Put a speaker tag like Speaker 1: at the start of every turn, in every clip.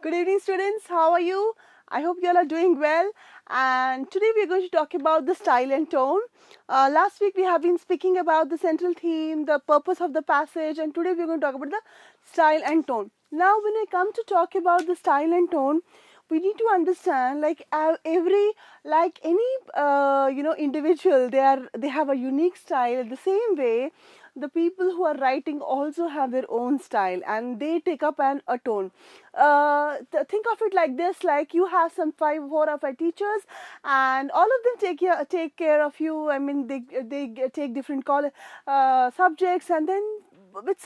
Speaker 1: Good evening, students. How are you? I hope you all are doing well. And today we are going to talk about the style and tone. Last week we have been speaking about the central theme, the purpose of the passage, and today we are going to talk about the style and tone. Now, when I come to talk about the style and tone, we need to understand like any individual, they have a unique style. The same way the people who are writing also have their own style and they take up a tone. Think of it like this: like you have some 4 or 5 teachers, and all of them take care of you. I mean, they take different subjects, and then with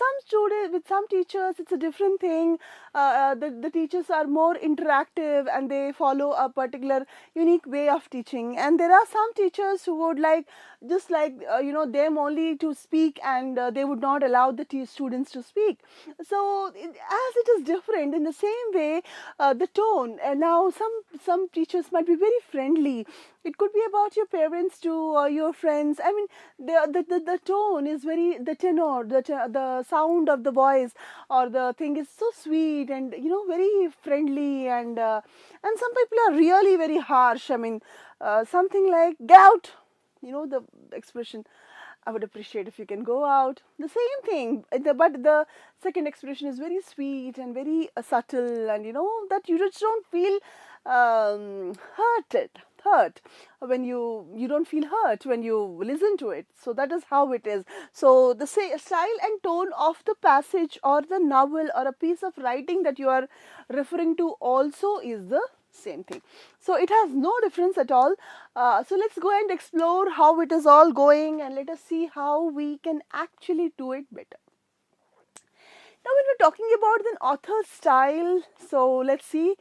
Speaker 1: some teachers, it's a different thing. The teachers are more interactive and they follow a particular unique way of teaching. And there are some teachers who would like just like them only to speak, and they would not allow the students to speak. So as it is different, in the same way, the tone. And now some teachers might be very friendly. It could be about your parents to your friends. I mean, the tone is very, the tenor, the sound of the voice or the thing is so sweet and very friendly. And some people are really very harsh. I mean, something like "get out," the expression. I would appreciate if you can go out. The same thing, but the second expression is very sweet and very subtle, and that you just don't feel hurt when you don't feel hurt when you listen to it. So that is how it is. So the style and tone of the passage or the novel or a piece of writing that you are referring to also is the same thing. So it has no difference at all. So let's go and explore how it is all going, and let us see how we can actually do it better. Now, when we're talking about an author's style, so let's see.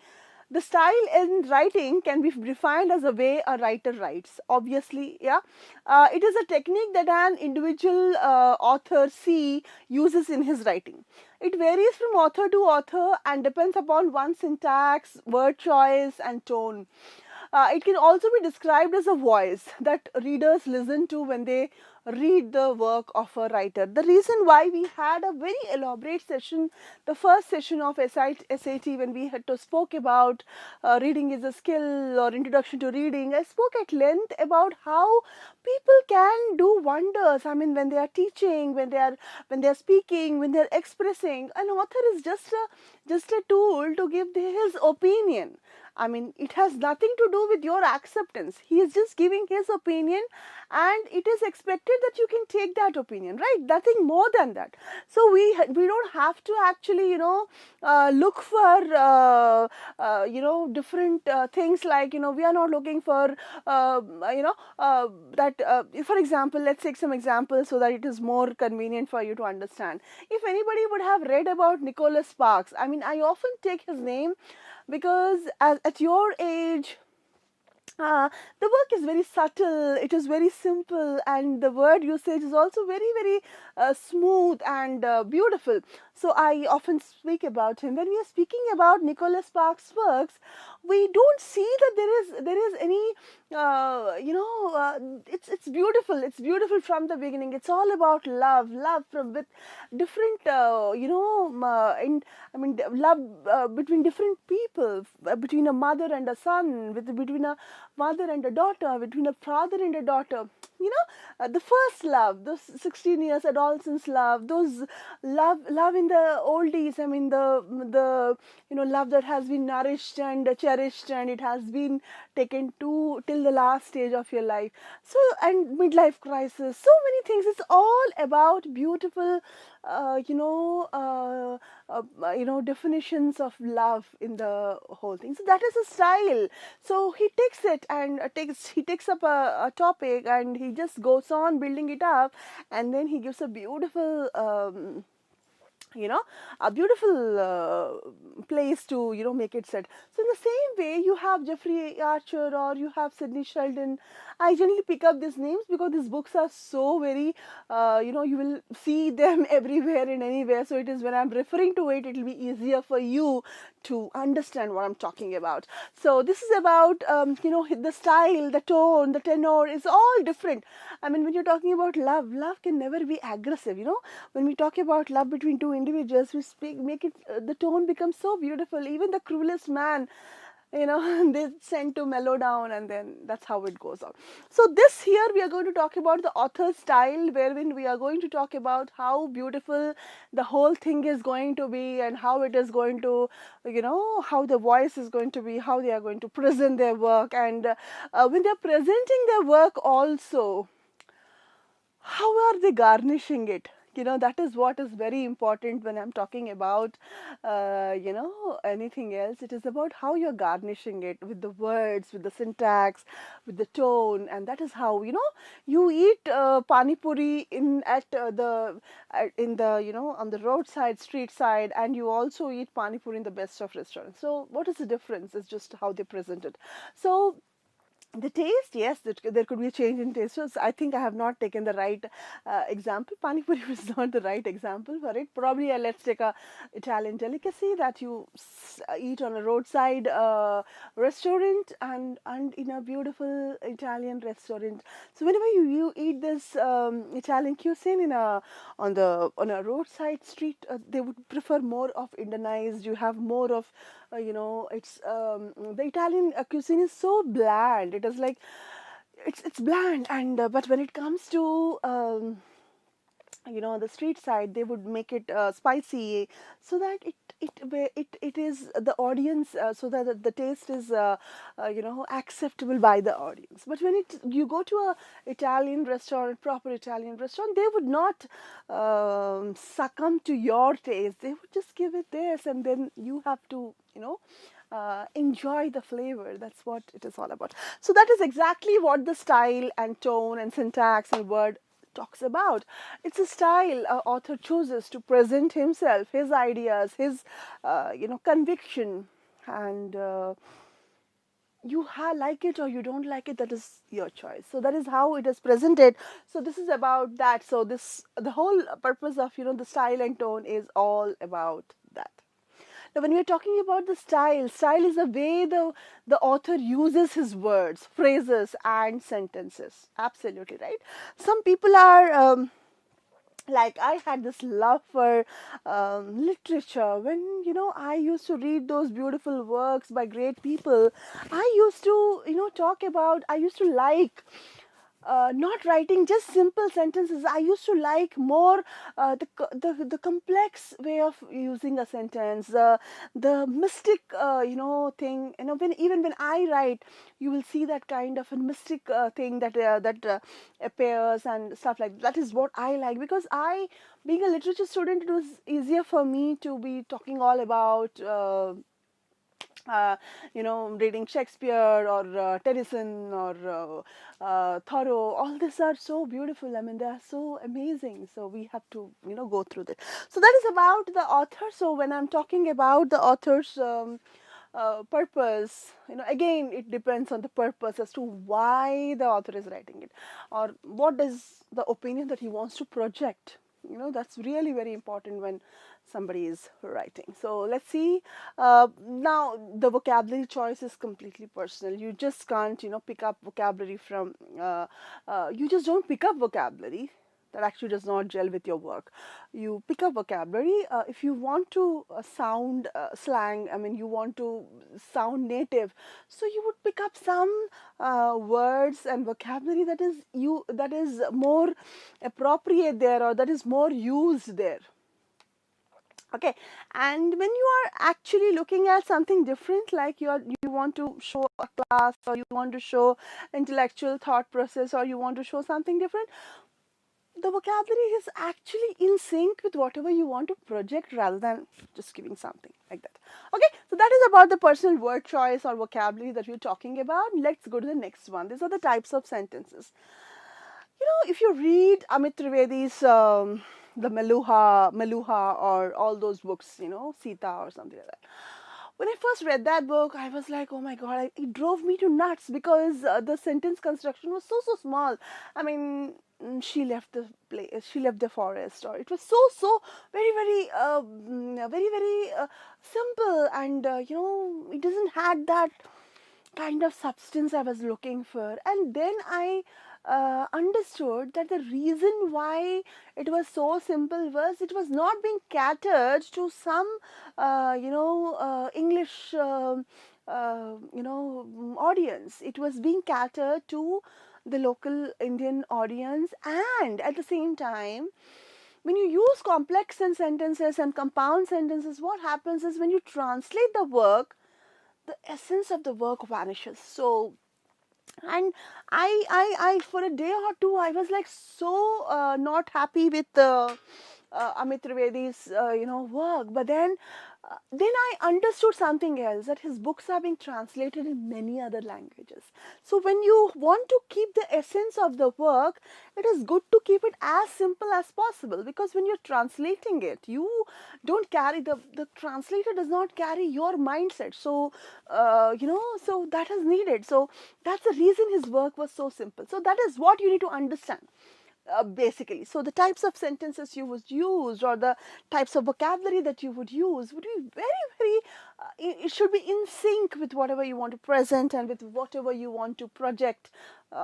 Speaker 1: The style in writing can be defined as a way a writer writes. Obviously, yeah. It is a technique that an individual author uses in his writing. It varies from author to author and depends upon one's syntax, word choice, and tone. It can also be described as a voice that readers listen to when they read the work of a writer. The reason why we had a very elaborate session, the first session of SAT, when we had to spoke about reading is a skill or introduction to reading, I spoke at length about how people can do wonders. I mean, when they are teaching, when they are speaking, when they are expressing, an author is just a tool to give his opinion. I mean, it has nothing to do with your acceptance. He is just giving his opinion, and it is expected that you can take that opinion, right? Nothing more than that. So we don't have to actually look for different things, like we are not looking for that. For example, let's take some examples so that it is more convenient for you to understand. If anybody would have read about Nicholas Sparks, I mean, I often take his name because at your age, the work is very subtle, it is very simple, and the word usage is also very, very smooth and beautiful. So I often speak about him. When we are speaking about Nicholas Sparks' works, we don't see that there is any it's beautiful. It's beautiful from the beginning. It's all about love from with different love between different people, between a mother and a son, between a mother and a daughter, between a father and a daughter. The first love, those 16 years adolescence love, those love in the oldies. I mean, the love that has been nourished and cherished, and it has been taken till the last stage of your life. So, and midlife crisis, so many things. It's all about beautiful definitions of love in the whole thing. So that is a style. So he takes it and takes up a topic, and he just goes on building it up, and then he gives a beautiful a beautiful place to make it set. So in the same way, you have Jeffrey Archer or you have Sidney Sheldon. I generally pick up these names because these books are so very you will see them everywhere and anywhere. So it is, when I'm referring to it, it will be easier for you to understand what I'm talking about. So this is about the style, the tone, the tenor is all different. I mean, when you're talking about love can never be aggressive. When we talk about love between two individuals, we make it the tone becomes so beautiful. Even the cruelest man, they tend to mellow down, and then that's how it goes on. So this here we are going to talk about the author's style, wherein we are going to talk about how beautiful the whole thing is going to be, and how it is going to, how the voice is going to be, how they are going to present their work, and when they are presenting their work also, how are they garnishing it? That is what is very important when I'm talking about, anything else. It is about how you're garnishing it with the words, with the syntax, with the tone, and that is how, you eat pani puri in the, on the roadside, street side, and you also eat pani puri in the best of restaurants. So what is the difference? It's just how they present it. So the taste, yes, there could be a change in taste. So I think I have not taken the right example. Pani puri was not the right example for it. Probably let's take a Italian delicacy that you eat on a roadside restaurant, and in a beautiful Italian restaurant. So whenever you eat this Italian cuisine on a roadside street, they would prefer more of Indianized. You have more of it's the Italian cuisine is so bland. It is like it's bland, and but when it comes to the street side, they would make it spicy, so that it is the audience, so that the taste is acceptable by the audience. But when you go to a Italian restaurant, proper Italian restaurant, they would not succumb to your taste. They would just give it theirs, and then you have to enjoy the flavor. That's what it is all about. So that is exactly what the style and tone and syntax and word talks about. It's a style author chooses to present himself, his ideas, his conviction, and you like it or you don't like it. That is your choice. So that is how it is presented. So this is about that. So the whole purpose of the style and tone is all about that. Now, when we are talking about the style is the way the author uses his words, phrases, and sentences. Absolutely right. Some people are like, I had this love for literature. When I used to read those beautiful works by great people, I used to talk about. I used to like. Not writing just simple sentences. I used to like more the complex way of using a sentence, the mystic thing. When I write, you will see that kind of a mystic thing that appears and stuff like that. That is what I like, because being a literature student, it was easier for me to be talking all about. Reading Shakespeare or Tennyson or Thoreau. All these are so beautiful. I mean, they are so amazing. So we have to, go through this. So that is about the author. So when I'm talking about the author's purpose, again, it depends on the purpose as to why the author is writing it, or what is the opinion that he wants to project. That's really very important when somebody is writing. So let's see. Now the vocabulary choice is completely personal. You just can't pick up vocabulary from you just don't pick up vocabulary that actually does not gel with your work. You pick up vocabulary if you want to sound slang. I mean, you want to sound native, so you would pick up some words and vocabulary that is more appropriate there, or that is more used there. Okay, and when you are actually looking at something different, like you want to show a class, or you want to show intellectual thought process, or you want to show something different, the vocabulary is actually in sync with whatever you want to project, rather than just giving something like that. Okay, so that is about the personal word choice or vocabulary that we're talking about. Let's go to the next one. These are the types of sentences. If you read Amit Trivedi's the Meluha, or all those books, Sita or something like that. When I first read that book, I was like, oh my God, it drove me to nuts, because the sentence construction was so small. I mean, she left the place, she left the forest, or it was so very, very simple, and it doesn't had that kind of substance I was looking for. And then I understood that the reason why it was so simple was it was not being catered to some English audience. It was being catered to the local Indian audience, and at the same time, when you use complex sentences and compound sentences, what happens is when you translate the work, the essence of the work vanishes. So, and I for a day or two, I was like so not happy with Amit Trivedi's work. But then I understood something else, that his books are being translated in many other languages. So when you want to keep the essence of the work, it is good to keep it as simple as possible, because when you're translating it, you don't carry the translator does not carry your mindset. So so that is needed. So that's the reason his work was so simple. So that is what you need to understand. Basically, so the types of sentences you would use, or the types of vocabulary that you would use, would be very it should be in sync with whatever you want to present and with whatever you want to project,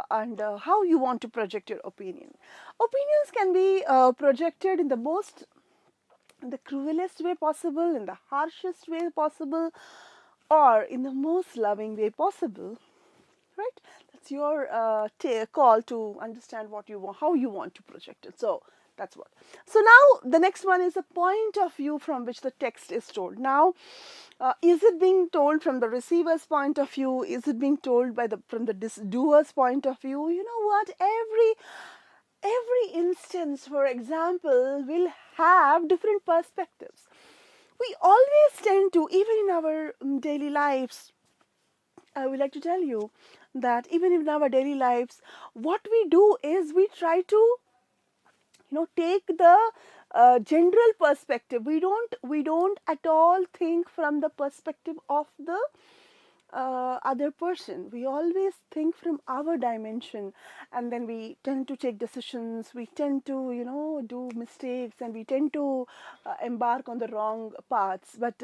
Speaker 1: and how you want to project your opinion. Opinions can be projected in the cruelest way possible, in the harshest way possible, or in the most loving way possible, right? That's your call to understand what you want, how you want to project it. So that's what. So now the next one is a point of view from which the text is told. Now, is it being told from the receiver's point of view? Is it being told from the doer's point of view? You know what? Every instance, for example, will have different perspectives. We always tend to, even in our daily lives, I would like to tell you that even in our daily lives, what we do is we try to, take the general perspective. We don't at all think from the perspective of the other person. We always think from our dimension, and then we tend to take decisions. We tend to, do mistakes, and we tend to embark on the wrong paths. But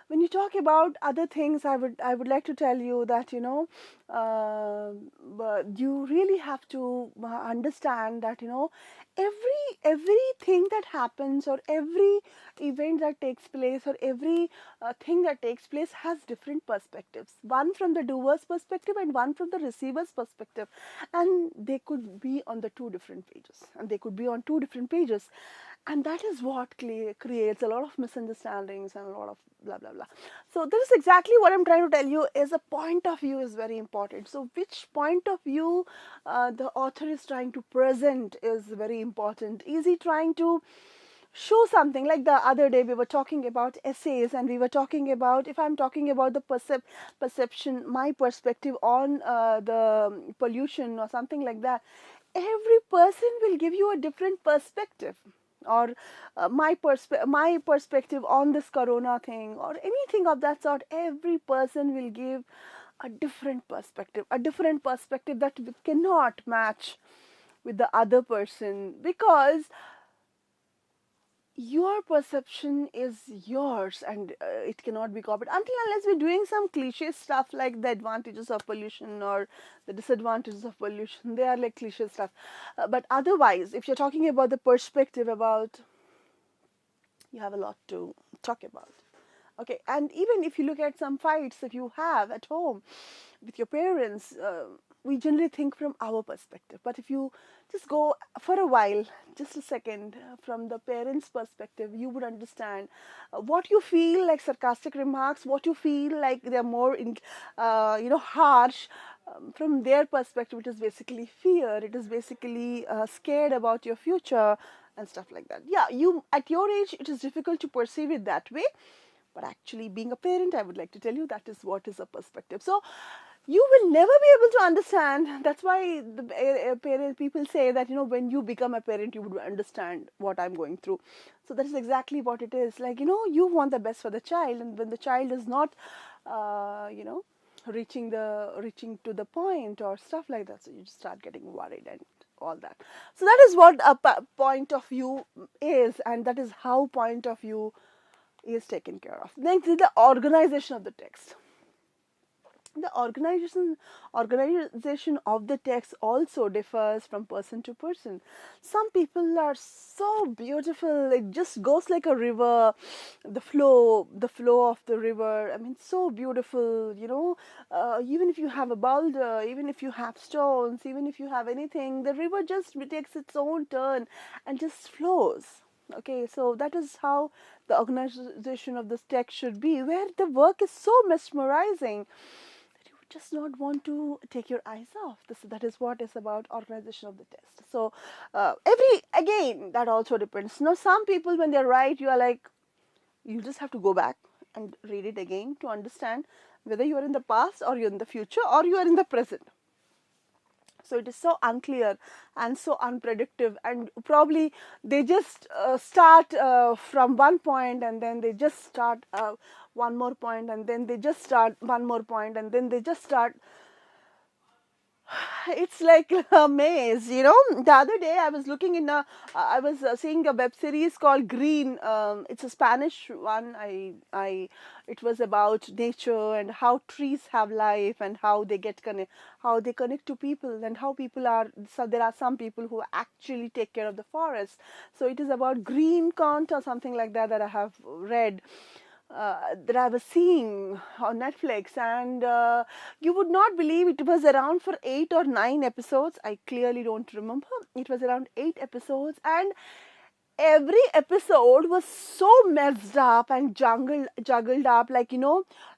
Speaker 1: when you talk about other things, I would like to tell you that you really have to understand that everything that happens, or every event that takes place, or every thing that takes place has different perspectives. One from the doer's perspective and one from the receiver's perspective, and they could be on the two different pages, and that is what creates a lot of misunderstandings and a lot of blah blah blah. So this is exactly what I'm trying to tell you, is a point of view is very important. So which point of view the author is trying to present is very important. Is he trying to show something? Like the other day we were talking about essays, and we were talking about, if I'm talking about the perception, my perspective on the pollution or something like that, every person will give you a different perspective, or my perspective on this corona thing, or anything of that sort. Every person will give a different perspective that cannot match with the other person, because your perception is yours, and it cannot be copied, until unless we're doing some cliche stuff like the advantages of pollution or the disadvantages of pollution. They are like cliche stuff, but otherwise, if you're talking about the perspective, about, you have a lot to talk about. Okay, and even if you look at some fights that you have at home with your parents, we generally think from our perspective. But if you just go for a while, just a second, from the parents' perspective, you would understand what you feel like sarcastic remarks, what you feel like they're more, harsh. From their perspective, it is basically fear. It is basically scared about your future and stuff like that. Yeah, you at your age, it is difficult to perceive it that way. But actually, being a parent, I would like to tell you, that is what is a perspective. So you will never be able to understand. That's why the parent people say that, when you become a parent, you would understand what I'm going through. So that is exactly what it is. Like, you want the best for the child, and when the child is not, reaching to the point or stuff like that, so you just start getting worried and all that. So that is what a point of view is, and that is how point of view is taken care of. Next is the organization of the text. The organization of the text also differs from person to person. Some people are so beautiful, it just goes like a river, the flow of the river, I mean, so beautiful, even if you have a boulder, even if you have stones, even if you have anything, the river just takes its own turn and just flows. Okay, so that is how the organization of this text should be, where the work is so mesmerizing that you would just not want to take your eyes off. That is what is about organization of the test. So again, that also depends. Now, some people, when they write, you are like, you just have to go back and read it again to understand whether you are in the past or you're in the future or you are in the present. So it is so unclear and so unpredictable, and probably they just start from one point, and then they just start one more point, and then they just start one more point, and then they just start. It's like a maze. The other day I was looking in I was seeing a web series called Green. It's a Spanish one. It was about nature and how trees have life and how they how they connect to people, and how people are. So there are some people who actually take care of the forest. So it is about green count or something like that I have read. That I was seeing on Netflix, and you would not believe it was around for 8 or 9 episodes. I clearly don't remember. It was around 8 episodes, and every episode was so messed up and juggled up. Like,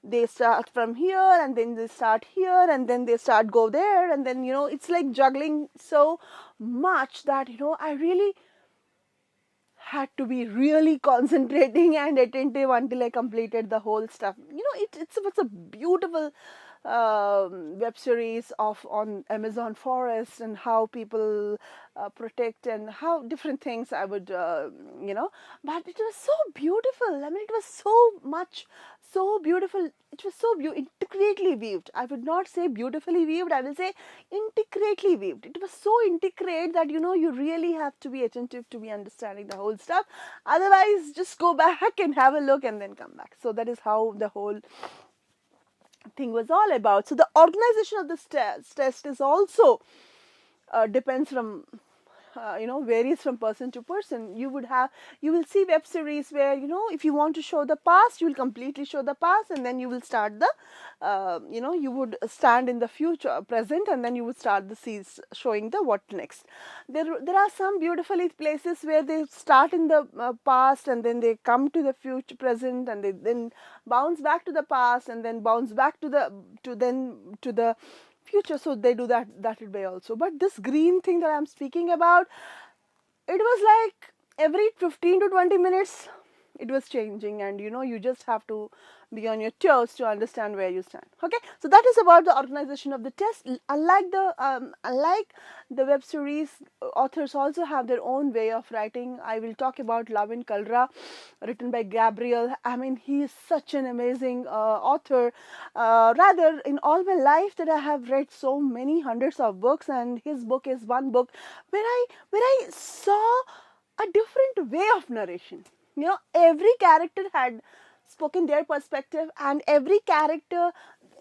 Speaker 1: they start from here, and then they start here, and then they start go there, and then it's like juggling so much that I really had to be really concentrating and attentive until I completed the whole stuff. It's a beautiful web series on Amazon forest, and how people protect, and how different things I would, but it was so beautiful. I mean, it was so beautiful. It was so intricately weaved. I would not say beautifully weaved, I will say intricately weaved. It was so intricate that you really have to be attentive to be understanding the whole stuff. Otherwise, just go back and have a look and then come back. So that is how the whole thing was all about. So the organization of this test is also depends from varies from person to person. You will see web series where if you want to show the past, you will completely show the past, and then you will start the you would stand in the future present, and then you would start the scenes showing the what next. There are some beautifully places where they start in the past, and then they come to the future present, and they then bounce back to the past, and then bounce back to the future. So they do that way also. But this green thing that I'm speaking about, it was like every 15 to 20 minutes it was changing, and you just have to be on your toes to understand where you stand. Okay, so that is about the organization of the test. Unlike the web series, authors also have their own way of writing. I will talk about Love in Kalra, written by Gabriel. I mean, he is such an amazing author. Rather, in all my life that I have read so many hundreds of books, and his book is one book where I saw a different way of narration. Every character had spoken their perspective, and every character,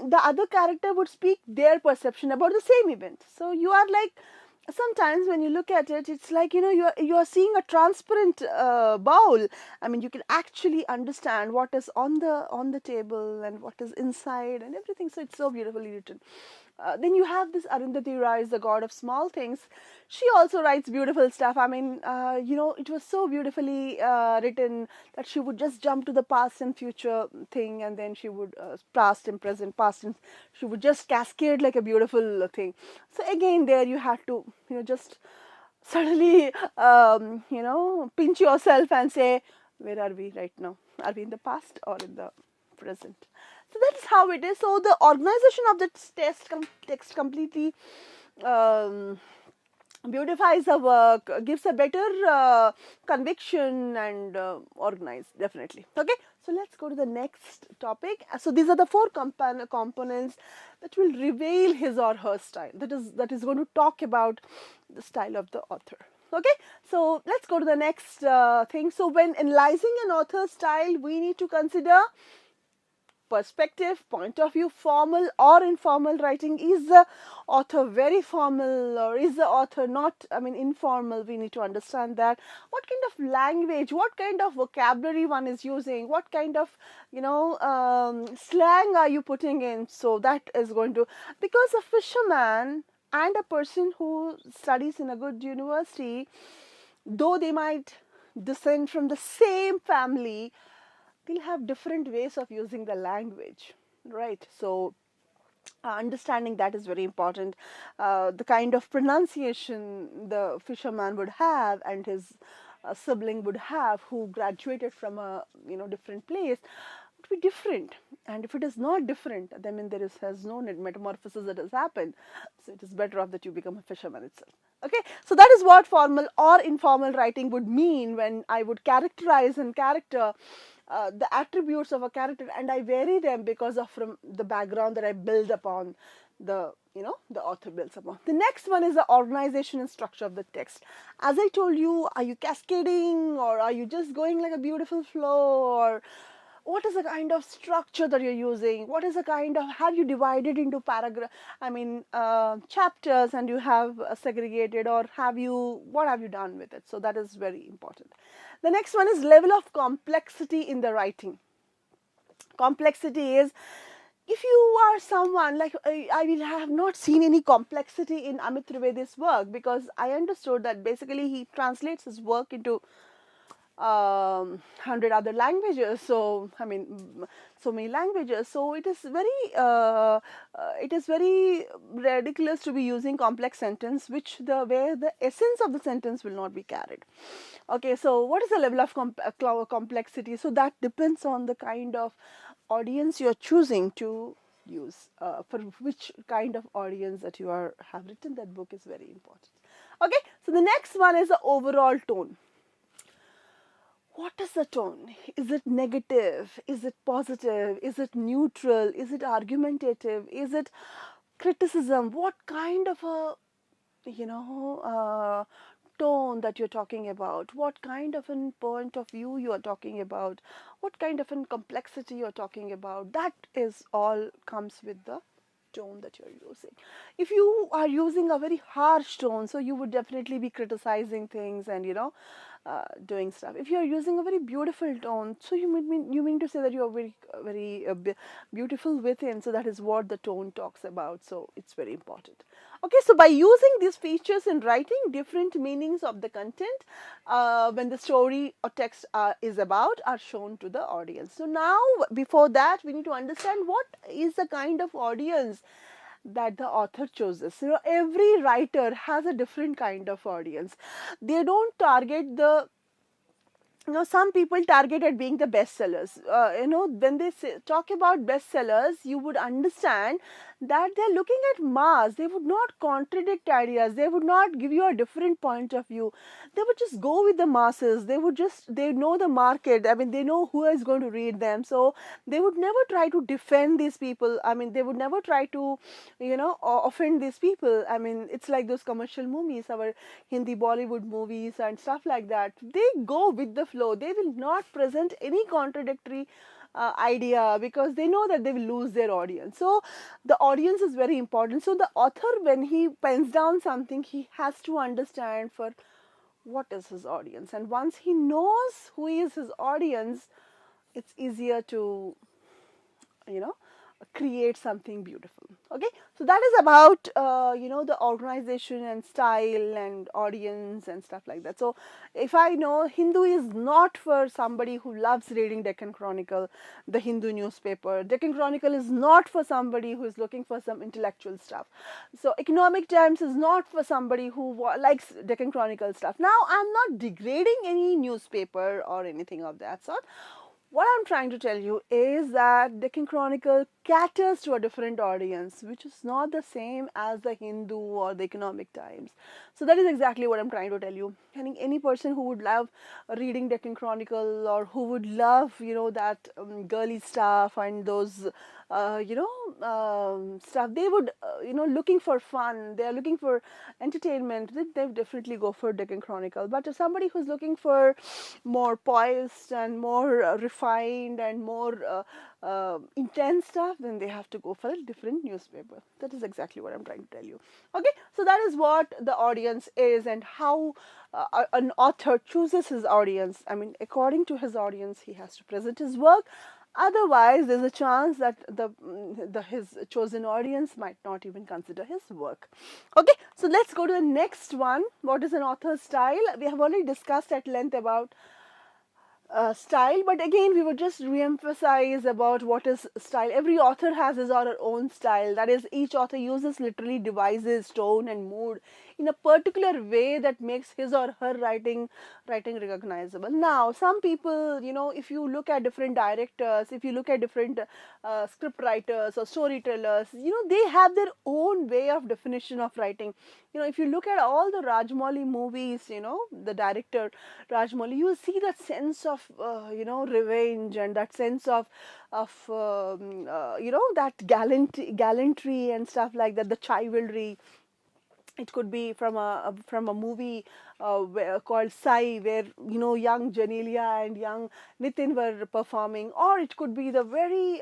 Speaker 1: the other character would speak their perception about the same event. So you are like, sometimes when you look at it, it's like you are seeing a transparent bowl. I mean, you can actually understand what is on the table and what is inside and everything. So it's so beautifully written. Then you have this Arundhati Roy, the god of small things. She also writes beautiful stuff. I mean, it was so beautifully written that she would just jump to the past and future thing, and then she would past and present, past and she would just cascade like a beautiful thing. So again, there you have to just suddenly pinch yourself and say, where are we right now? Are we in the past or in the present? So that's how it is. So the organization of the text completely beautifies the work, gives a better conviction, and organize, definitely. Okay, so let's go to the next topic. So these are the four components that will reveal his or her style. That is going to talk about the style of the author. Okay, so let's go to the next thing. So when analyzing an author's style, we need to consider perspective, point of view, formal or informal writing. Is the author very formal, or is the author not, informal? We need to understand that. What kind of language, what kind of vocabulary one is using, what kind of, slang are you putting in? So that is going to, because a fisherman and a person who studies in a good university, though they might descend from the same family, they'll have different ways of using the language, right? So understanding that is very important. The kind of pronunciation the fisherman would have and his sibling would have, who graduated from a different place, would be different. And if it is not different, then there has no metamorphosis that has happened. So it is better off that you become a fisherman itself. Okay, so that is what formal or informal writing would mean when I would characterize in character the attributes of a character, and I vary them because of from the background that I build upon, the author builds upon. The next one is the organization and structure of the text. As I told you, are you cascading, or are you just going like a beautiful flow, or what is the kind of structure that you're using? What is the kind of, have you divided into chapters, and you have segregated, or what have you done with it? So that is very important. The next one is level of complexity in the writing. Complexity is, if you are someone like, I will have not seen any complexity in Amit Trivedi's work, because I understood that basically he translates his work into 100 other languages. So so many languages. So it is very ridiculous to be using complex sentence, where the essence of the sentence will not be carried. Okay, so what is the level of complexity? So that depends on the kind of audience you are choosing to use. For which kind of audience that you have written that book is very important. Okay, so the next one is the overall tone. What is the tone? Is it negative? Is it positive? Is it neutral? Is it argumentative? Is it criticism? What kind of a tone that you're talking about? What kind of a point of view you are talking about? What kind of a complexity you're talking about? That is all comes with the tone that you're using. If you are using a very harsh tone, so you would definitely be criticizing things and doing stuff. If you are using a very beautiful tone, so you mean to say that you are very beautiful within. So that is what the tone talks about. So it's very important. Okay, so by using these features in writing, different meanings of the content when the story or text is about are shown to the audience. So now, before that, we need to understand what is the kind of audience that the author chooses. Every writer has a different kind of audience. They don't target the some people target at being the bestsellers. When they talk about bestsellers, you would understand that they're looking at mass. They would not contradict ideas. They would not give you a different point of view. They would just go with the masses. They know the market. They know who is going to read them. So they would never try to defend these people. They would never try to, offend these people. It's like those commercial movies, our Hindi Bollywood movies and stuff like that. They go with the flow. They will not present any contradictory idea, because they know that they will lose their audience. So the audience is very important. So the author, when he pens down something, he has to understand for what is his audience, and once he knows who is his audience, it's easier to create something beautiful. Okay, so that is about the organization and style and audience and stuff like that. So if I know Hindu is not for somebody who loves reading Deccan Chronicle, the Hindu newspaper. Deccan Chronicle is not for somebody who is looking for some intellectual stuff. So Economic Times is not for somebody who likes Deccan Chronicle stuff. Now, I'm not degrading any newspaper or anything of that sort. What I'm trying to tell you is that Deccan Chronicle caters to a different audience, which is not the same as the Hindu or the Economic Times. So that is exactly what I'm trying to tell you. I think any person who would love reading Deccan Chronicle, or who would love, that girly stuff and those, stuff, they would, looking for fun, they are looking for entertainment, they definitely go for Deccan Chronicle. But if somebody who's looking for more poised and more refined refined and more intense stuff, then they have to go for a different newspaper. That is exactly what I'm trying to tell you. Okay, so that is what the audience is, and how an author chooses his audience. I mean, according to his audience, he has to present his work. Otherwise, there's a chance that his chosen audience might not even consider his work. Okay, so let's go to the next one. What is an author's style? We have already discussed at length about style, but again we would just re-emphasize about what is style. Every author has his or her own style. That is, each author uses literary devices, tone and mood in a particular way that makes his or her writing recognizable. Now, some people, if you look at different directors, if you look at different script writers or storytellers, they have their own way of definition of writing. If you look at all the Rajamouli movies, the director Rajamouli, you will see that sense of revenge, and that sense of that gallantry and stuff like that, the chivalry. It could be from a movie called Sai, where young Janelia and young Nitin were performing, or it could be the very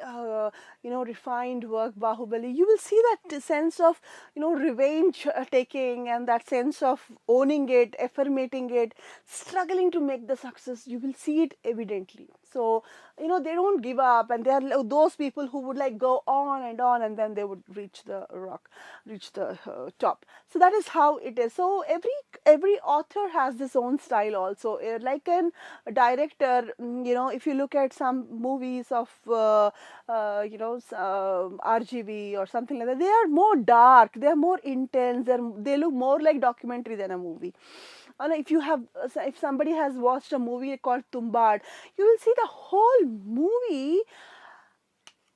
Speaker 1: refined work Bahubali. You will see that sense of revenge taking, and that sense of owning it, affirmating it, struggling to make the success. You will see it evidently. So they don't give up, and they are those people who would like go on, and then they would reach the top. So that is how it is. So every author has this own style also. Like a director, if you look at some movies of RGV or something like that, they are more dark, they are more intense, they look more like documentary than a movie. And if somebody has watched a movie called Tumbad, you will see the whole movie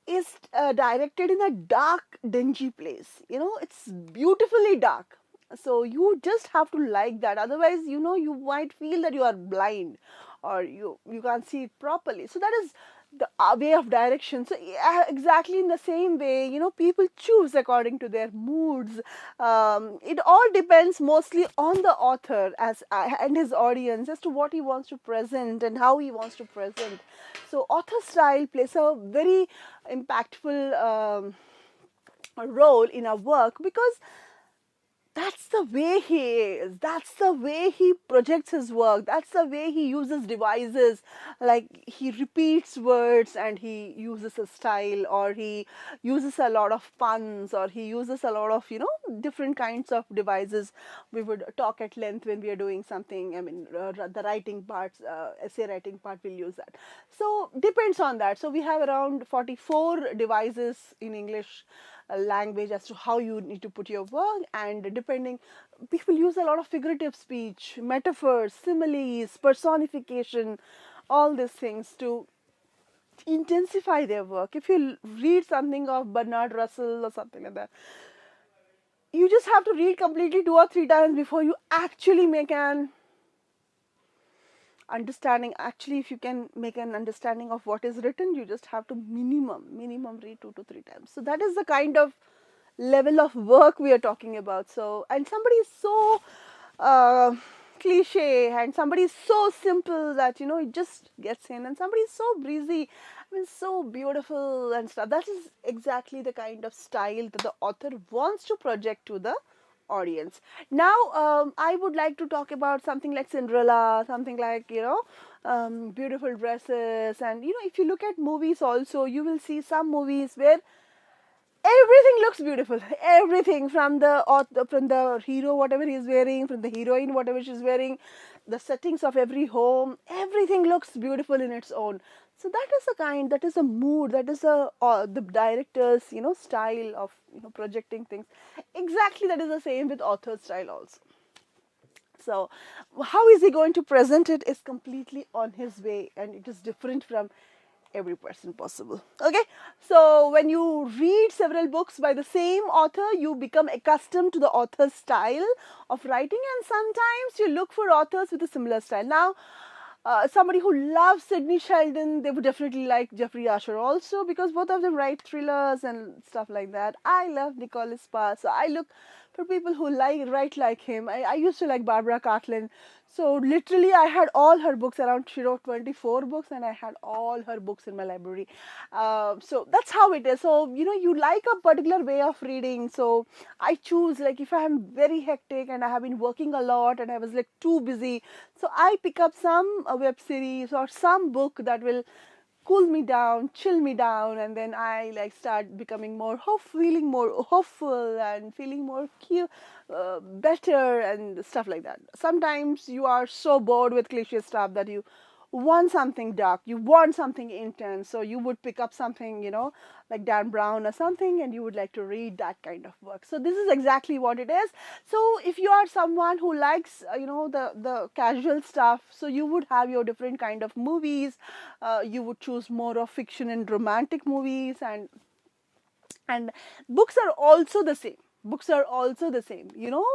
Speaker 1: is directed in a dark, dingy place. It's beautifully dark. So you just have to like that. Otherwise, you might feel that you are blind, or you can't see it properly. So that is the way of direction. So exactly in the same way, people choose according to their moods. It all depends mostly on the author and his audience as to what he wants to present and how he wants to present. So author style plays a very impactful role in our work, because that's the way he is. That's the way he projects his work. That's the way he uses devices. Like, he repeats words and he uses a style, or he uses a lot of puns, or he uses a lot of, different kinds of devices. We would talk at length when we are doing something. I mean, the writing parts, essay writing part, we'll use that. So, depends on that. So, we have around 44 devices in English language as to how you need to put your work, and depending, people use a lot of figurative speech, metaphors, similes, personification, all these things to intensify their work. If you read something of Bernard Russell or something like that, you just have to read completely 2 or 3 times before you actually make an understanding. Actually, if you can make an understanding of what is written, you just have to minimum read 2 to 3 times. So that is the kind of level of work we are talking about. So, and somebody is so cliche, and somebody is so simple that it just gets in, and somebody is so breezy, I mean, so beautiful and stuff. That is exactly the kind of style that the author wants to project to the audience. Now, I would like to talk about something like Cinderella, something like, beautiful dresses. And, if you look at movies also, you will see some movies where everything looks beautiful. Everything, from the hero, whatever he's wearing, from the heroine, whatever she's wearing, the settings of every home, everything looks beautiful in its own. So that is a mood, that is the director's, style of, projecting things. Exactly, that is the same with author's style also. So how is he going to present it is completely on his way, and it is different from every person possible. Okay, so when you read several books by the same author, you become accustomed to the author's style of writing, and sometimes you look for authors with a similar style. Now, somebody who loves Sidney Sheldon, they would definitely like Jeffrey Asher also, because both of them write thrillers and stuff like that. I love Nicholas Sparks, so I look for people who write like him. I used to like Barbara Cartland. So literally, I had all her books around. She wrote 24 books, and I had all her books in my library. So that's how it is. So you like a particular way of reading. So I choose, like, if I am very hectic and I have been working a lot and I was like too busy, so I pick up some web series or some book that will cool me down, chill me down, and then I like start becoming feeling more hopeful and feeling more better and stuff like that. Sometimes you are so bored with cliche stuff that you want something dark, you want something intense, so you would pick up something, like Dan Brown or something, and you would like to read that kind of work. So this is exactly what it is. So if you are someone who likes, the casual stuff, so you would have your different kind of movies. You would choose more of fiction and romantic movies, and books are also the same. Books are also the same.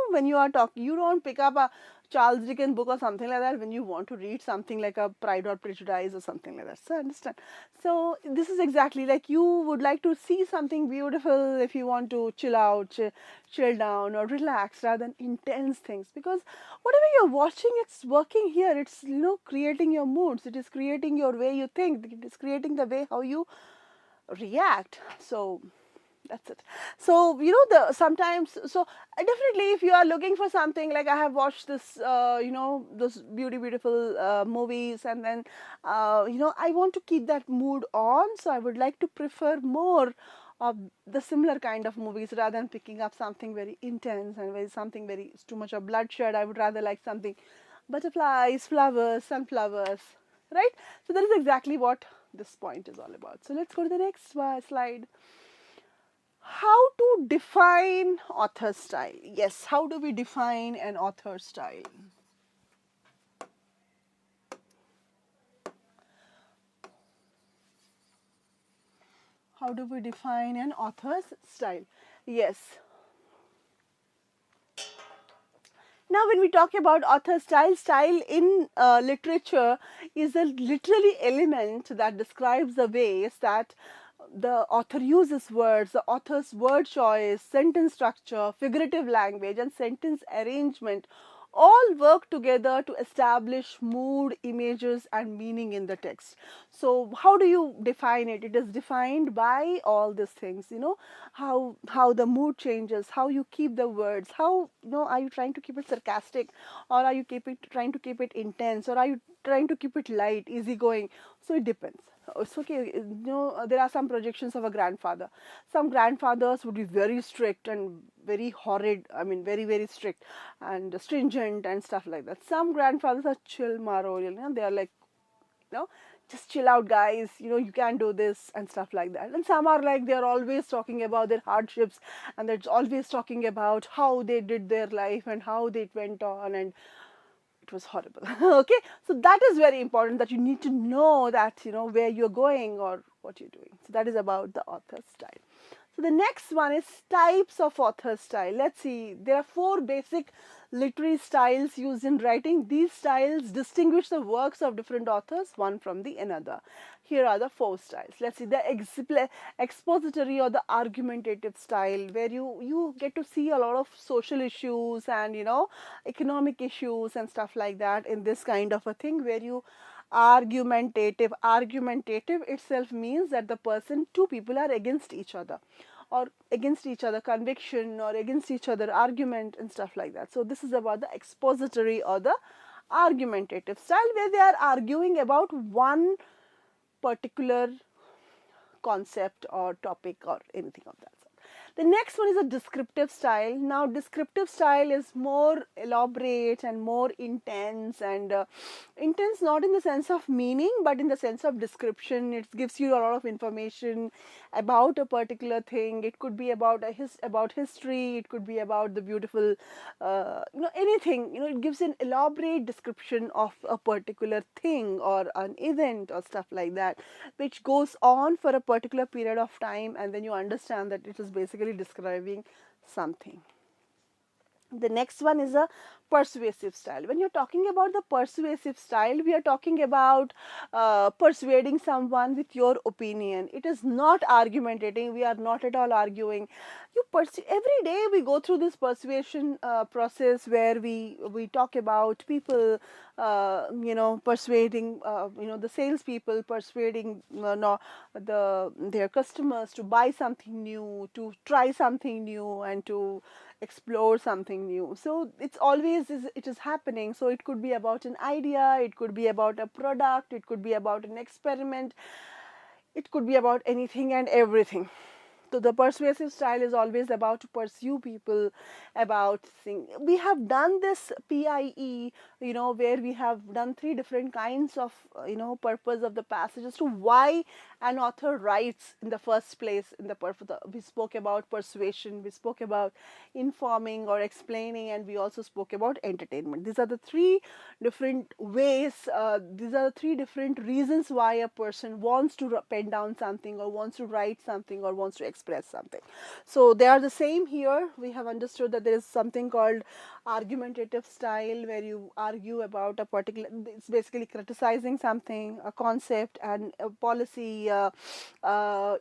Speaker 1: When you are talking, you don't pick up a Charles Dickens book or something like that when you want to read something like a Pride or Prejudice or something like that. So understand. So this is exactly like you would like to see something beautiful if you want to chill out, chill down, or relax rather than intense things. Because whatever you're watching, it's working here. It's creating your moods. It is creating your way you think. It is creating the way how you react. So that's it. So the sometimes, so definitely if you are looking for something, like I have watched this those beautiful movies, and then I want to keep that mood on, so I would like to prefer more of the similar kind of movies rather than picking up something very intense and something very too much of bloodshed. I would rather like something butterflies, flowers, sunflowers, right? So that is exactly what this point is all about. So let's go to the next slide. How to define author style? Yes, how do we define an author style? How do we define an author's style? Yes. Now, when we talk about author style, style in literature is a literally element that describes the ways that the author uses words, the author's word choice, sentence structure, figurative language, and sentence arrangement all work together to establish mood, images, and meaning in the text. So how do you define it? It is defined by all these things, how the mood changes, how you keep the words, how, are you trying to keep it sarcastic, or are you trying to keep it intense, or are you trying to keep it light, easygoing? So it depends. It's okay. There are some projections of a grandfather. Some grandfathers would be very strict and very horrid. I mean, very, very strict and stringent and stuff like that. Some grandfathers are chill, maro. They are like, just chill out, guys. You can do this and stuff like that. And some are like, they're always talking about their hardships, and they're always talking about how they did their life and how they went on, and it was horrible. Okay, so that is very important, that you need to know that where you're going or what you're doing. So that is about the author style. So the next one is types of author style. Let's see, there are 4 basic literary styles used in writing. These styles distinguish the works of different authors one from the another. Here are the 4 styles. Let's see, the expository or the argumentative style, where you get to see a lot of social issues and economic issues and stuff like that in this kind of a thing, where you argumentative itself means that two people are against each other, or against each other conviction, or against each other argument and stuff like that. So this is about the expository or the argumentative style, where they are arguing about one particular concept or topic or anything of that sort. The next one is a descriptive style. Now, descriptive style is more elaborate and more intense, and intense not in the sense of meaning, but in the sense of description. It gives you a lot of information about a particular thing. It could be about about history. It could be about the beautiful, anything. It gives an elaborate description of a particular thing or an event or stuff like that, which goes on for a particular period of time, and then you understand that it is basically describing something. The next one is a persuasive style. When you're talking about the persuasive style, we are talking about persuading someone with your opinion. It is not argumentative. We are not at all arguing. Every day we go through this persuasion process where we talk about people, persuading, the salespeople persuading no, their customers to buy something new, to try something new, and to explore something new. So it is happening. So it could be about an idea, it could be about a product, it could be about an experiment, it could be about anything and everything. So the persuasive style is always about to pursue people, about thing. We have done this PIE, where we have done three different kinds of, purpose of the passages to why an author writes in the first place. In the purpose, we spoke about persuasion, we spoke about informing or explaining, and we also spoke about entertainment. These are the three different ways. These are the three different reasons why a person wants to pen down something, or wants to write something, or wants to express something. So they are the same here. We have understood that there is something called argumentative style, where you argue about a particular, it's basically criticizing something, a concept, and a policy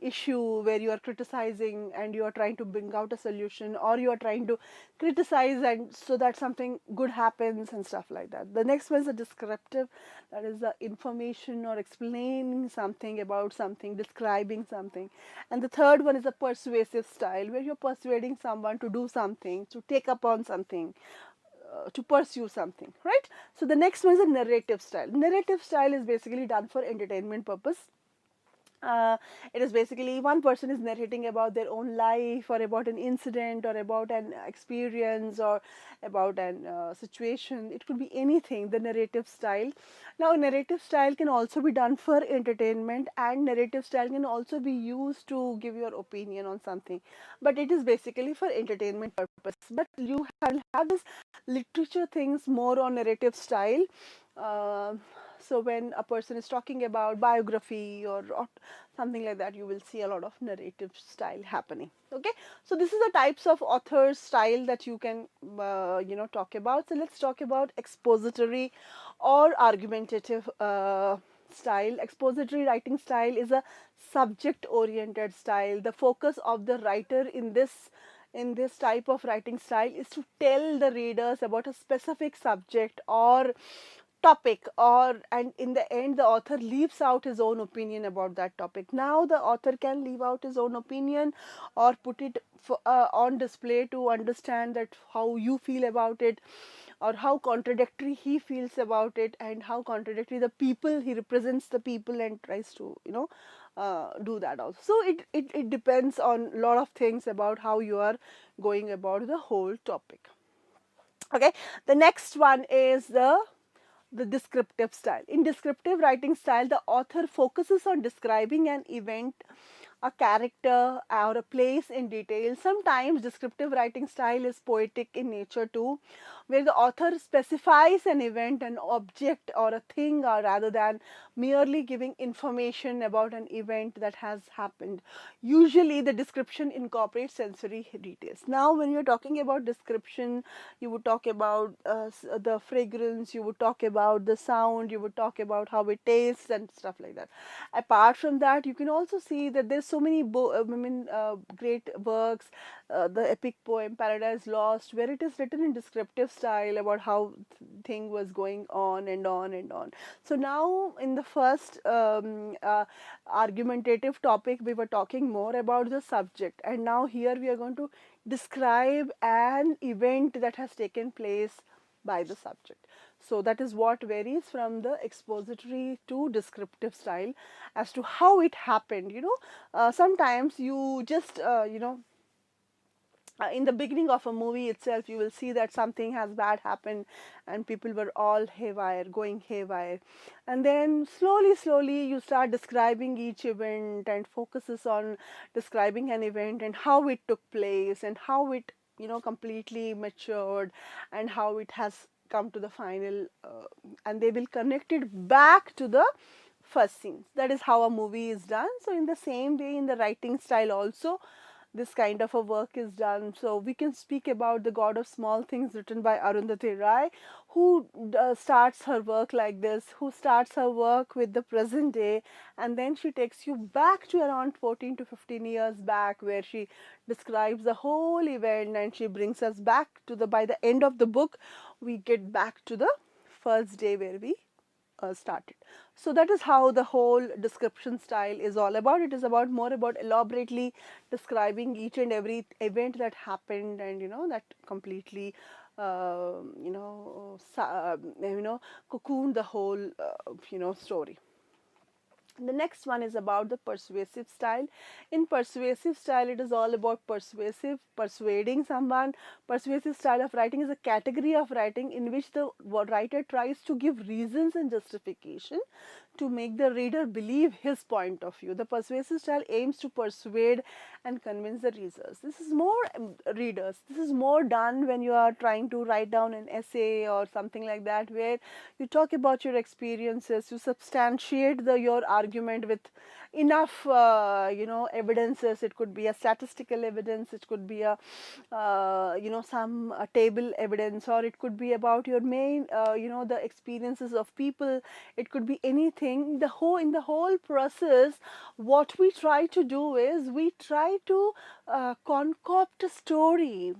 Speaker 1: issue, where you are criticizing and you are trying to bring out a solution, or you are trying to criticize and so that something good happens and stuff like that. The next one is a descriptive, that is the information or explaining something about something, describing something. And the third one is a persuasive style, where you're persuading someone to do something, to take upon something, to pursue something, right? So the next one is a narrative style. Narrative style is basically done for entertainment purpose. It is basically one person is narrating about their own life, or about an incident, or about an experience, or about an situation. It could be anything, the narrative style. Now narrative style can also be done for entertainment, and narrative style can also be used to give your opinion on something, but it is basically for entertainment purpose. But you have this literature things more on narrative style. uh, so when a person is talking about biography, or something like that, you will see a lot of narrative style happening. Okay, so this is the types of author style that you can talk about. So let's talk about expository or argumentative style. Expository writing style is a subject oriented style. The focus of the writer in this type of writing style is to tell the readers about a specific subject or topic, and in the end the author leaves out his own opinion about that topic. Now the author can leave out his own opinion, or put it on display to understand that how you feel about it, or how contradictory he feels about it, and how contradictory the people, he represents the people and tries to do that also. So it depends on a lot of things about how you are going about the whole topic. Okay, the next one is the descriptive style. In descriptive writing style, the author focuses on describing an event, a character, or a place in detail. Sometimes descriptive writing style is poetic in nature too, where the author specifies an event, an object, or a thing, or rather than merely giving information about an event that has happened. Usually the description incorporates sensory details. Now when you're talking about description, you would talk about the fragrance, you would talk about the sound, you would talk about how it tastes and stuff like that. Apart from that, you can also see that there's so many great works, the epic poem Paradise Lost, where it is written in descriptive style about how thing was going on and on and on. So now in the first argumentative topic, we were talking more about the subject, and now here we are going to describe an event that has taken place by the subject. So that is what varies from the expository to descriptive style as to how it happened. Sometimes you just in the beginning of a movie itself, you will see that something has bad happened and people were all haywire, going haywire. And then slowly you start describing each event, and focuses on describing an event and how it took place, and how it, completely matured, and how it has come to the final, and they will connect it back to the first scene. That is how a movie is done. So in the same way, in the writing style also, this kind of a work is done. So we can speak about The God of Small Things, written by Arundhati Rai, who starts her work like this, who starts her work with the present day, and then she takes you back to around 14 to 15 years back, where she describes the whole event, and she brings us back to the, by the end of the book, we get back to the first day where we started. So that is how the whole description style is all about. It is about more about elaborately describing each and every event that happened, and that completely cocoon the whole story. The next one is about the persuasive style. In persuasive style, it is all about persuading someone. Persuasive style of writing is a category of writing in which the writer tries to give reasons and justification to make the reader believe his point of view. The persuasive style aims to persuade and convince the readers. This is more This is more done when you are trying to write down an essay or something like that, where you talk about your experiences, you substantiate your argument with enough evidences. It could be a statistical evidence, it could be a some table evidence, or it could be about your main the experiences of people. It could be anything. In the whole process, what we try to do is we try to concoct a story,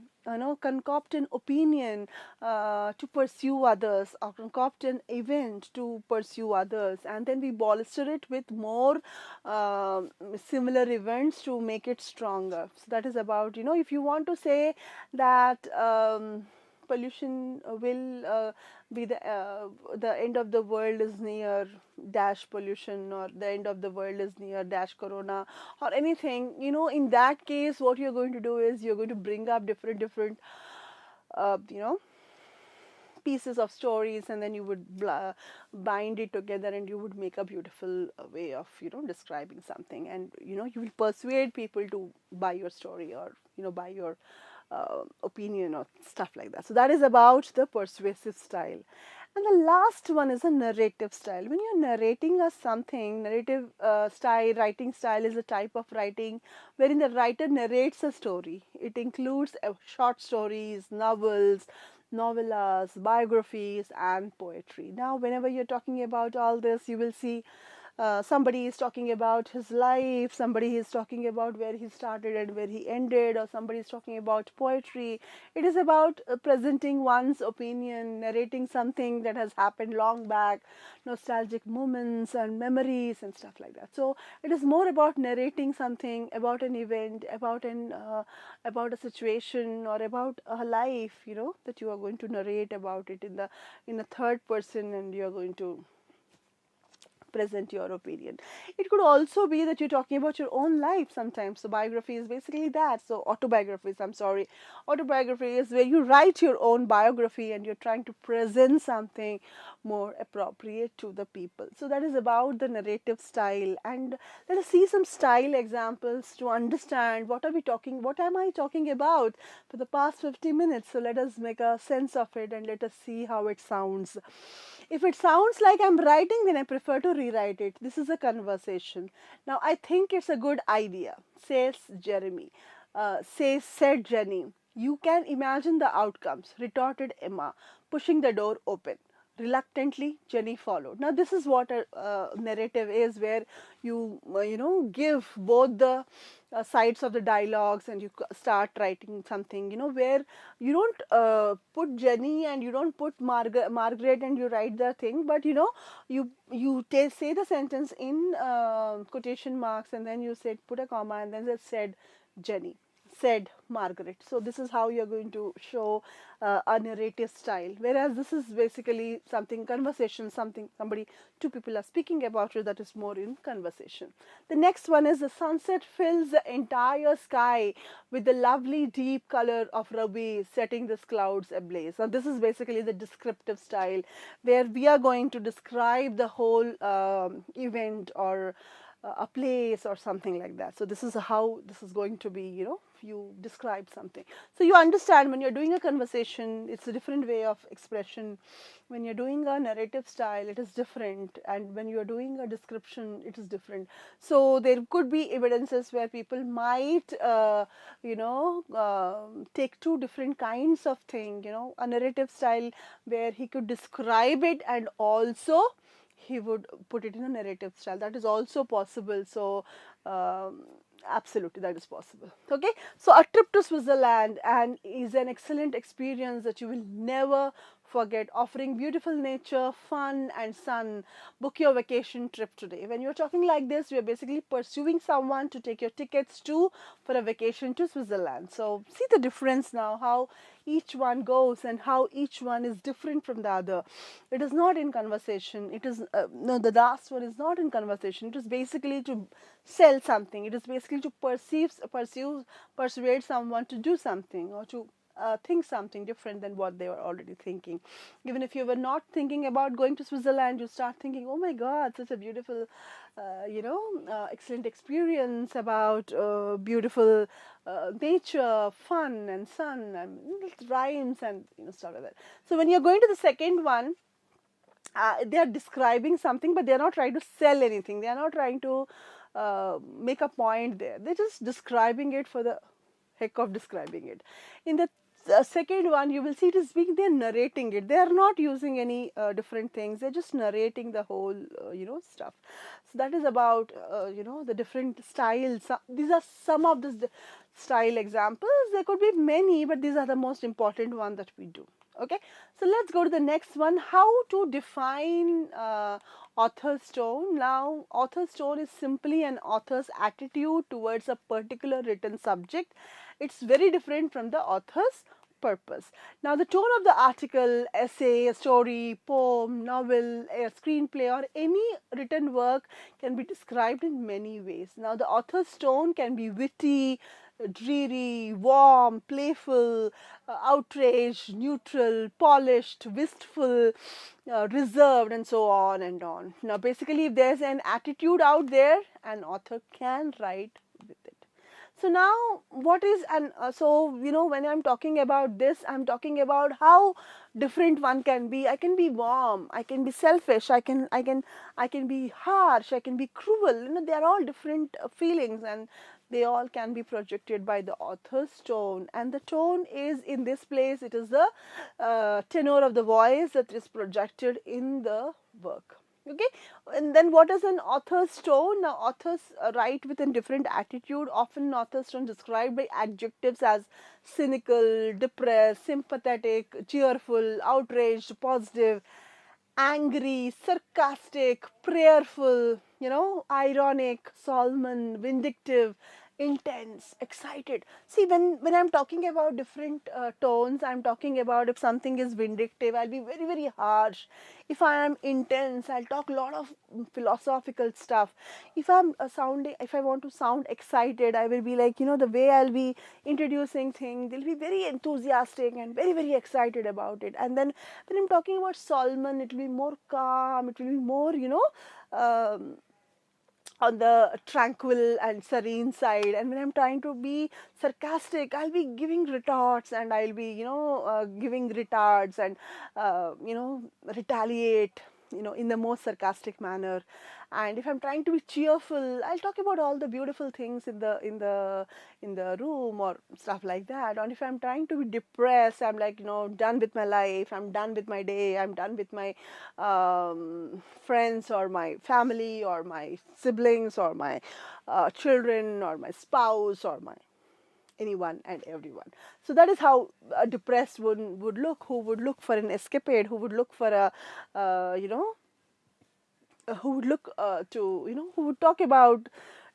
Speaker 1: concoct an opinion to pursue others, or concoct an event to pursue others, and then we bolster it with more similar events to make it stronger. So that is about, if you want to say that pollution will be the end of the world is near dash pollution, or the end of the world is near dash corona, or anything, in that case what you're going to do is you're going to bring up different uh, you know pieces of stories, and then you would bind it together, and you would make a beautiful way of describing something, and you will persuade people to buy your story, or buy your opinion or stuff like that. So that is about the persuasive style. And the last one is a narrative style. When you're narrating a something, narrative writing style is a type of writing wherein the writer narrates a story. It includes short stories, novels, novellas, biographies, and poetry. Now, whenever you're talking about all this, you will see somebody is talking about his life, somebody is talking about where he started and where he ended, or somebody is talking about poetry. It is about presenting one's opinion, narrating something that has happened long back, nostalgic moments and memories and stuff like that. So it is more about narrating something, about an event, about a situation, or about a life, that you are going to narrate about it in a third person, and you are going to present your opinion. It could also be that you're talking about your own life sometimes. So biography is basically that. So autobiography is where you write your own biography and you're trying to present something more appropriate to the people. So that is about the narrative style. And let us see some style examples to understand what am I talking about for the past 50 minutes. So let us make a sense of it, and let us see how it sounds. If it sounds like I'm writing, then I prefer to rewrite it. This is a conversation. Now, I think it's a good idea, says Jeremy. Said Jenny. You can imagine the outcomes, retorted Emma, pushing the door open. Reluctantly, Jenny followed. Now, this is what a narrative is, where you, give both the sides of the dialogues, and you start writing something, where you don't put Jenny and you don't put Margaret and you write the thing, but, you say the sentence in quotation marks, and then you put a comma, and then it said Jenny, said Margaret. So this is how you're going to show a narrative style. Whereas this is basically something conversation, two people are speaking about it, that is more in conversation. The next one is the sunset fills the entire sky with the lovely deep color of ruby, setting the clouds ablaze. Now this is basically the descriptive style, where we are going to describe the whole event, or a place or something like that. So this is how this is going to be, you describe something. So you understand when you're doing a conversation, it's a different way of expression. When you're doing a narrative style, it is different, and when you're doing a description, it is different. So there could be evidences where people might, take two different kinds of thing. A narrative style where he could describe it and also he would put it in a narrative style. That is also possible. So absolutely, that is possible. Okay, so a trip to Switzerland and is an excellent experience that you will never forget, offering beautiful nature, fun and sun. Book your vacation trip today. When you're talking like this, we are basically pursuing someone to take your tickets to for a vacation to Switzerland. So see the difference now, how each one goes and how each one is different from the other. It is not in conversation. It is no, the last one is not in conversation. It is basically to sell something. It is basically to persuade someone to do something or to think something different than what they were already thinking. Even if you were not thinking about going to Switzerland, you start thinking, oh my God, such a beautiful, excellent experience about beautiful nature, fun and sun and rhymes and stuff like that. So when you're going to the second one, they are describing something, but they are not trying to sell anything. They are not trying to make a point there. They're just describing it for the heck of describing it. In the second one, you will see it is being, they're narrating it. They are not using any different things. They're just narrating the whole, stuff. So that is about, the different styles. These are some of the style examples. There could be many, but these are the most important one that we do. Okay, so let's go to the next one. How to define author's tone. Now, author's tone is simply an author's attitude towards a particular written subject. It's very different from the author's purpose. Now, the tone of the article, essay, a story, poem, novel, a screenplay, or any written work can be described in many ways. Now, the author's tone can be witty, dreary, warm, playful, outraged, neutral, polished, wistful, reserved, and so on and on. Now, basically, if there's an attitude out there, an author can write with it. So now, what is when I'm talking about this, I'm talking about how different one can be. I can be warm, I can be selfish, I can be harsh, I can be cruel. They are all different feelings, and they all can be projected by the author's tone. And the tone is, in this place, it is the tenor of the voice that is projected in the work. Okay, and then what is an author's tone? Now, authors write with a different attitude. Often author's tone described by adjectives as cynical, depressed, sympathetic, cheerful, outraged, positive, angry, sarcastic, prayerful, ironic, solemn, vindictive, intense, excited. See, when I'm talking about different tones, I'm talking about, if something is vindictive, I'll be very, very harsh. If I am intense, I'll talk a lot of philosophical stuff. If I want to sound excited, I will be like, the way I'll be introducing things, they'll be very enthusiastic and very, very excited about it. And then when I'm talking about Solomon, it will be more calm, it will be more, on the tranquil and serene side. And when I'm trying to be sarcastic, I'll be giving retorts, and I'll be giving retards and retaliate in the most sarcastic manner. And if I'm trying to be cheerful, I'll talk about all the beautiful things in the room or stuff like that. And if I'm trying to be depressed, I'm like, done with my life, I'm done with my day, I'm done with my friends or my family or my siblings or my children or my spouse or my anyone and everyone. So that is how a depressed one would look, who would look for an escapade, who would look for a who would look who would talk about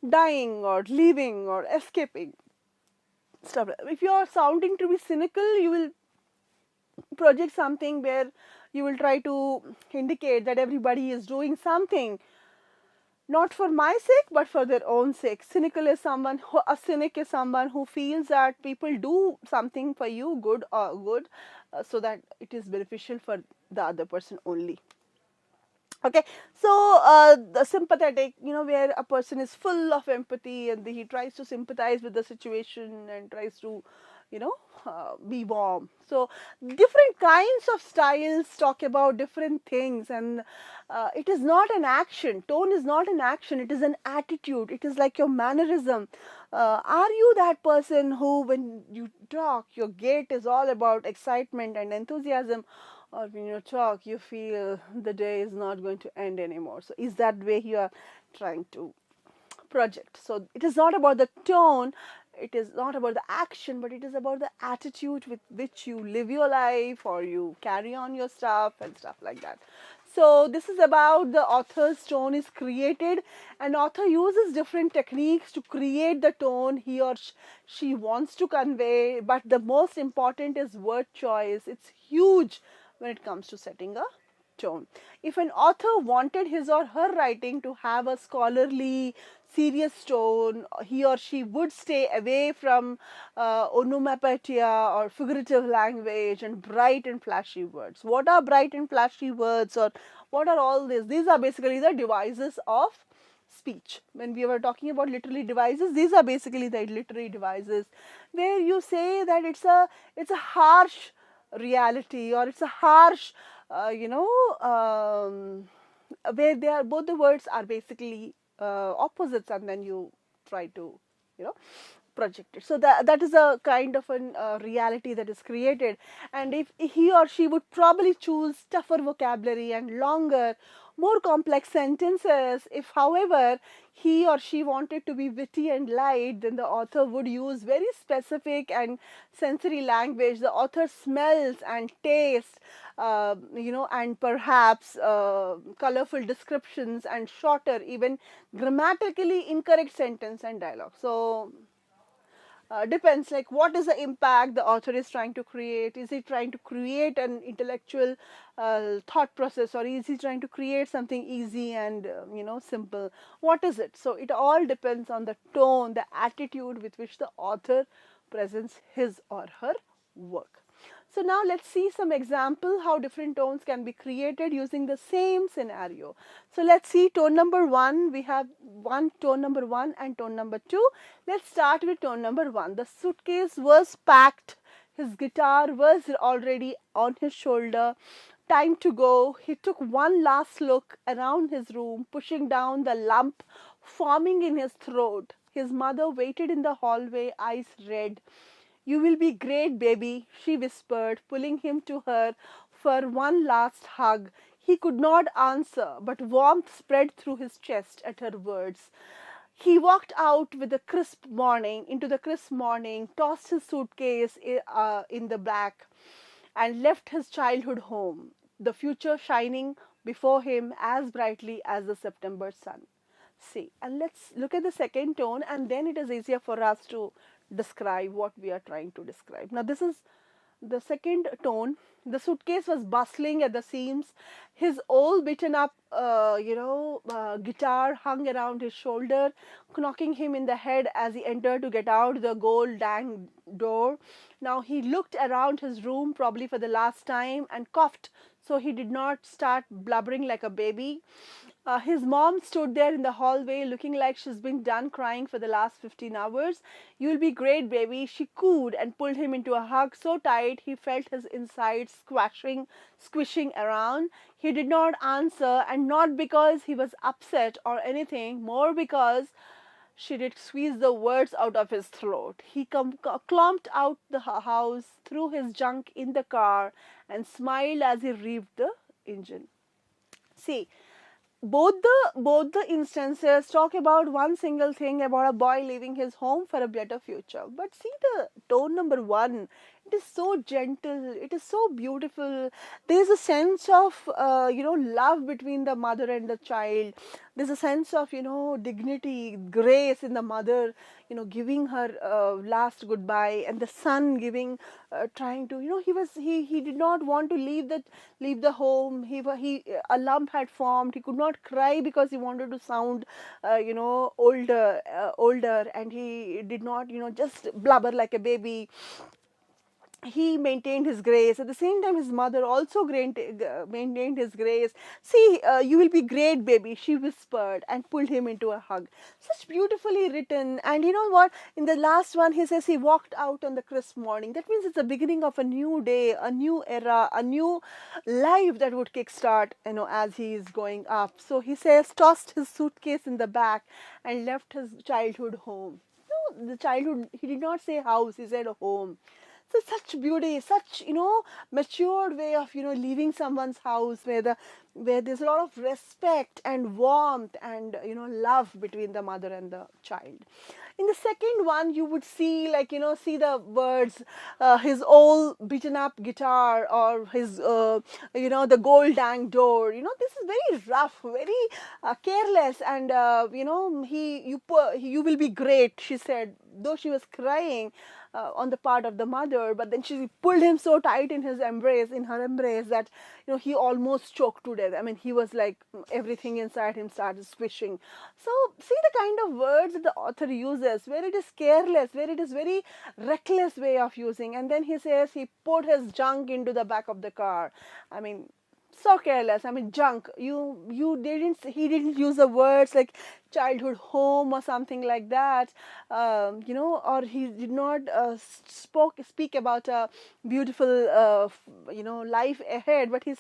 Speaker 1: dying or leaving or escaping stuff. If you are sounding to be cynical, you will project something where you will try to indicate that everybody is doing something not for my sake but for their own sake. A cynic is someone who feels that people do something for you, good, so that it is beneficial for the other person only. Okay, so the sympathetic, where a person is full of empathy and he tries to sympathize with the situation and tries to, you know, be warm. So different kinds of styles talk about different things, and it is not an action. Tone is not an action. It is an attitude. It is like your mannerism. Are you that person who, when you talk, your gait is all about excitement and enthusiasm? Or when you talk, you feel the day is not going to end anymore. So, is that way you are trying to project? So, it is not about the tone, it is not about the action, but it is about the attitude with which you live your life or you carry on your stuff and stuff like that. So, this is about the author's tone is created. An author uses different techniques to create the tone he or she wants to convey, but the most important is word choice. It's huge when it comes to setting a tone. If an author wanted his or her writing to have a scholarly, serious tone, he or she would stay away from onomatopoeia or figurative language and bright and flashy words. What are bright and flashy words, or what are all these? These are basically the devices of speech. When we were talking about literary devices, these are basically the literary devices where you say that it's a harsh reality, or it's a harsh, where they are, both the words are basically opposites, and then you try to, you know, project it. So that is a kind of an reality that is created. And if he or she would probably choose tougher vocabulary and longer, more complex sentences. If, however, he or she wanted to be witty and light, then the author would use very specific and sensory language. The author smells and tastes, and perhaps colorful descriptions and shorter, even grammatically incorrect sentence and dialogue. So depends, like, what is the impact the author is trying to create. Is he trying to create an intellectual thought process, or is he trying to create something easy and simple? What is it? So it all depends on the tone, the attitude with which the author presents his or her work. So now let's see some example how different tones can be created using the same scenario. So let's see tone number one. We have tone number one and tone number two. Let's start with tone number one. The suitcase was packed. His guitar was already on his shoulder. Time to go. He took one last look around his room, pushing down the lump forming in his throat. His mother waited in the hallway, eyes red. "You will be great, baby," she whispered, pulling him to her for one last hug. He could not answer, but warmth spread through his chest at her words. He walked out with the crisp morning, into the crisp morning, tossed his suitcase in the back, and left his childhood home, the future shining before him as brightly as the September sun. See, and let's look at the second tone, and then it is easier for us to describe what we are trying to describe. Now, this is the second tone. The suitcase was bustling at the seams. His old beaten up, guitar hung around his shoulder, knocking him in the head as he entered to get out the gold dang door. Now he looked around his room, probably for the last time, and coughed so he did not start blubbering like a baby. His mom stood there in the hallway looking like she's been done crying for the last 15 hours. "You'll be great, baby," she cooed and pulled him into a hug so tight he felt his insides squishing around. He did not answer, and not because he was upset or anything, more because she did squeeze the words out of his throat. He clumped out the house, threw his junk in the car, and smiled as he revved the engine. See, both the instances talk about one single thing, about a boy leaving his home for a better future. But see the tone number one. It is so gentle. It is so beautiful. There is a sense of love between the mother and the child. There's a sense of dignity, grace in the mother, giving her last goodbye, and the son giving, trying to, he did not want to leave the home. He a lump had formed. He could not cry because he wanted to sound older, and he did not just blubber like a baby. he maintained his grace. At the same time, his mother also maintained his grace. See, you will be great, baby, she whispered and pulled him into a hug. Such beautifully written. And you know what? In the last one, he says he walked out on the crisp morning. That means it's the beginning of a new day, a new era, a new life that would kickstart, as he is going up. So he says, tossed his suitcase in the back and left his childhood home. No, the childhood, he did not say house, he said home. So such beauty, such matured way of leaving someone's house where there's a lot of respect and warmth and love between the mother and the child. In the second one, you would see see the words, his old beaten up guitar, or his the gold dang door. This is very rough, very careless, and you will be great, she said, though she was crying on the part of the mother, but then she pulled him so tight in her embrace, that he almost choked to death. I mean, he was like, everything inside him started swishing. So see the kind of words that the author uses, where it is careless, where it is very reckless way of using. And then he says he put his junk into the back of the car. I mean, so careless. I mean, junk. He didn't use the words like childhood home or something like that. Or he did not speak about a beautiful life ahead. But he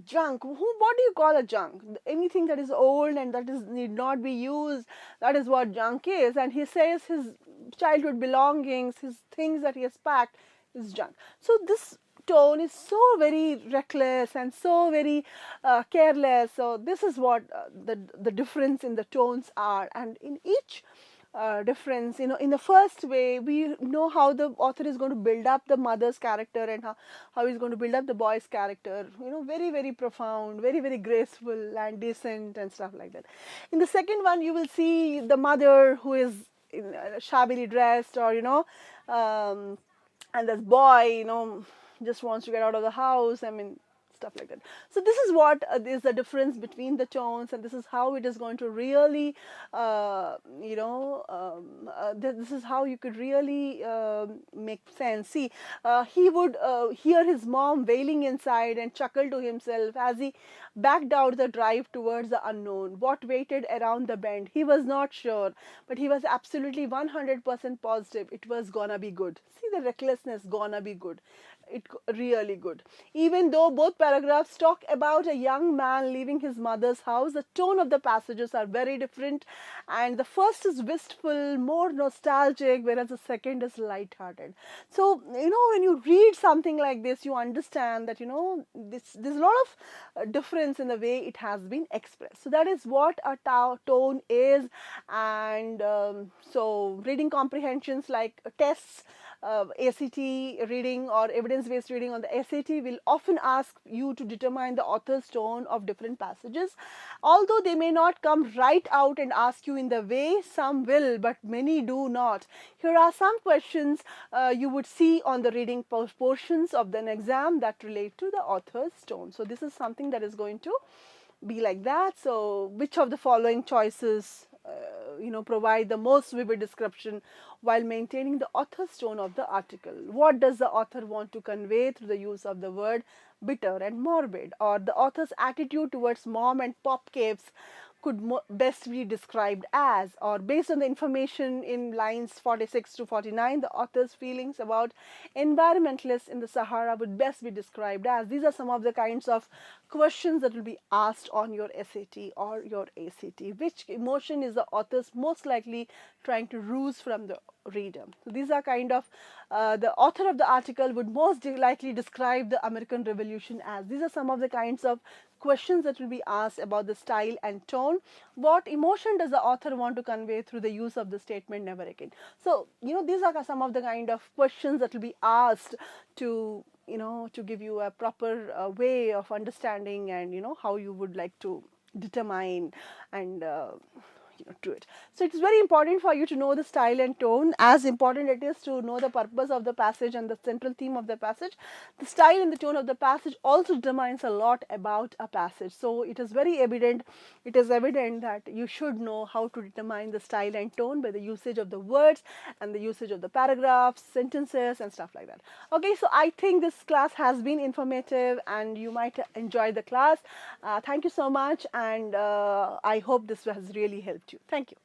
Speaker 1: junk. What do you call a junk? Anything that is old and that need not be used. That is what junk is. And he says his childhood belongings, his things that he has packed, is junk. So this tone is so very reckless and so very careless. So this is what the difference in the tones are. And in each difference, in the first way, we know how the author is going to build up the mother's character, and how he's going to build up the boy's character, very, very profound, very, very graceful and decent and stuff like that. In the second one, you will see the mother who is shabbily dressed, or and this boy just wants to get out of the house. I mean, stuff like that. So this is what is the difference between the tones, and this is how it is going to really this is how you could really make sense. See, he would hear his mom wailing inside and chuckle to himself as he backed out the drive towards the unknown. What waited around the bend, he was not sure, but he was absolutely 100% positive it was gonna be good. See the recklessness, gonna be good. It really good. Even though both paragraphs talk about a young man leaving his mother's house, the tone of the passages are very different, and the first is wistful, more nostalgic, whereas the second is light-hearted. So when you read something like this, you understand that there's a lot of difference in the way it has been expressed. So that is what a tone is. And so reading comprehensions like tests, ACT reading or evidence-based reading on the SAT will often ask you to determine the author's tone of different passages. Although they may not come right out and ask you in the way, some will, but many do not. Here are some questions you would see on the reading portions of an exam that relate to the author's tone. So this is something that is going to be like that. So which of the following choices provide the most vivid description while maintaining the author's tone of the article? What does the author want to convey through the use of the word bitter and morbid? Or the author's attitude towards mom and pop caves could best be described as? Or based on the information in lines 46 to 49, the author's feelings about environmentalists in the Sahara would best be described as? These are some of the kinds of questions that will be asked on your SAT or your ACT. Which emotion is the author's most likely trying to ruse from the reader? So these are kind of the author of the article would most likely describe the American Revolution as. These are some of the kinds of questions that will be asked about the style and tone. What emotion does the author want to convey through the use of the statement never again? So these are some of the kind of questions that will be asked to to give you a proper way of understanding, and how you would like to determine and to it. So it is very important for you to know the style and tone, as important it is to know the purpose of the passage and the central theme of the passage. The style and the tone of the passage also determines a lot about a passage. So it is very evident, that you should know how to determine the style and tone by the usage of the words and the usage of the paragraphs, sentences and stuff like that. Okay, so I think this class has been informative and you might enjoy the class. Thank you so much, and I hope this has really helped you. Thank you.